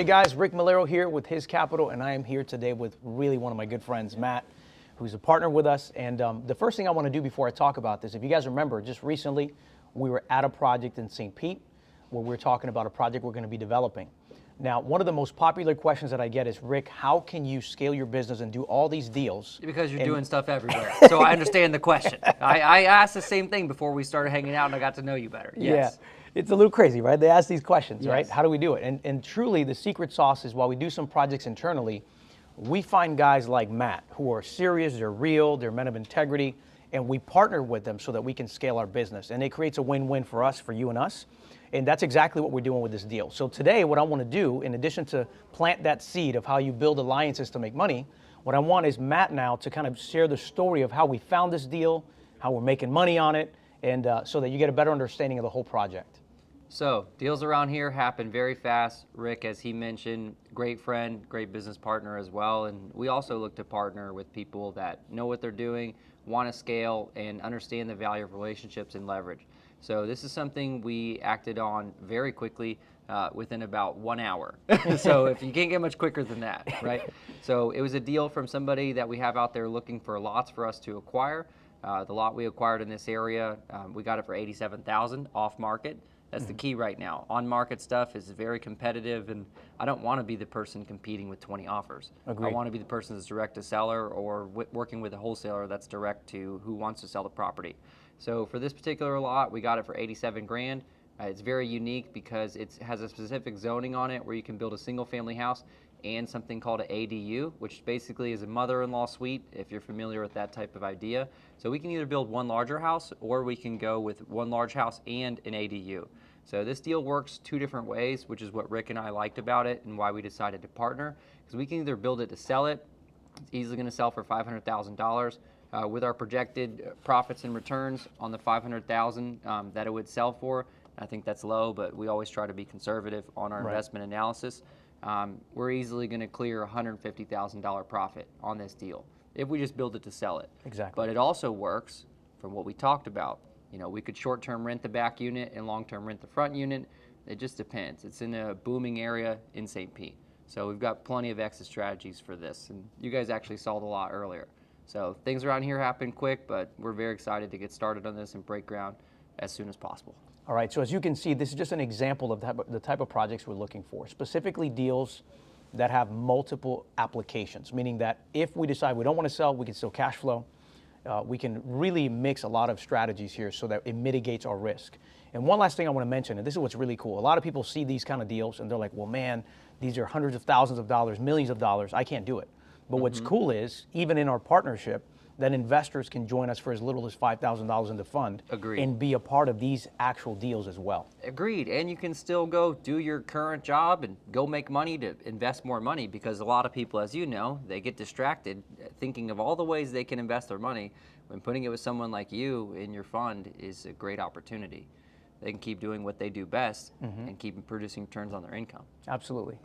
Hey guys, Rick Malero here with His Capital, and I am here today with really one of my good friends, Matt, who's a partner with us. And the first thing I want to do before I talk about this, if you guys remember, just recently we were at a project in St. Pete where we were talking about a project we're going to be developing. Now, one of the most popular questions that I get is, Rick, how can you scale your business and do all these deals? Because you're doing stuff everywhere. So I understand the question. I asked the same thing before we started hanging out and I got to know you better. Yes. Yeah, it's a little crazy, right? They ask these questions, right? Yes. How do we do it? And truly, the secret sauce is while we do some projects internally, we find guys like Matt who are serious, they're real, they're men of integrity, and we partner with them so that we can scale our business. And it creates a win-win for us, for you and us. And that's exactly what we're doing with this deal. So today, what I want to do, in addition to plant that seed of how you build alliances to make money, what I want is Matt now to kind of share the story of how we found this deal, how we're making money on it, and so that you get a better understanding of the whole project. So deals around here happen very fast. Rick, as he mentioned, great friend, great business partner as well. And we also look to partner with people that know what they're doing, want to scale, and understand the value of relationships and leverage. So this is something we acted on very quickly within about 1 hour. So if you can't get much quicker than that, right? So it was a deal from somebody that we have out there looking for lots for us to acquire. The lot we acquired in this area, we got it for $87,000 off market. That's the key right now. On-market stuff is very competitive, and I don't want to be the person competing with 20 offers. Agreed. I want to be the person that's direct to seller or working with a wholesaler that's direct to who wants to sell the property. So for this particular lot, we got it for 87 grand. It's very unique because it has a specific zoning on it where you can build a single-family house and something called an ADU, which basically is a mother-in-law suite, if you're familiar with that type of idea. So we can either build one larger house or we can go with one large house and an ADU. So this deal works two different ways, which is what Rick and I liked about it and why we decided to partner, because we can either build it to sell it. It's easily going to sell for $500,000. With our projected profits and returns on the $500,000 that it would sell for, I think that's low, but we always try to be conservative on our investment analysis. We're easily going to clear $150,000 profit on this deal if we just build it to sell it. Exactly. But it also works from what we talked about. You know, we could short-term rent the back unit and long-term rent the front unit. It just depends. It's in a booming area in St. Pete. So we've got plenty of exit strategies for this. And you guys actually saw the lot earlier. So things around here happen quick, but we're very excited to get started on this and break ground as soon as possible. All right, so as you can see, this is just an example of the type of projects we're looking for, specifically deals that have multiple applications, meaning that if we decide we don't want to sell, we can still cash flow. We can really mix a lot of strategies here so that it mitigates our risk. And one last thing I want to mention, and this is what's really cool. A lot of people see these kind of deals and they're like, well, man, these are hundreds of thousands of dollars, millions of dollars. I can't do it. But what's cool is, even in our partnership, that investors can join us for as little as $5,000 in the fund. Agreed. And be a part of these actual deals as well. Agreed. And you can still go do your current job and go make money to invest more money, because a lot of people, as you know, they get distracted thinking of all the ways they can invest their money, when putting it with someone like you in your fund is a great opportunity. They can keep doing what they do best and keep producing returns on their income. Absolutely.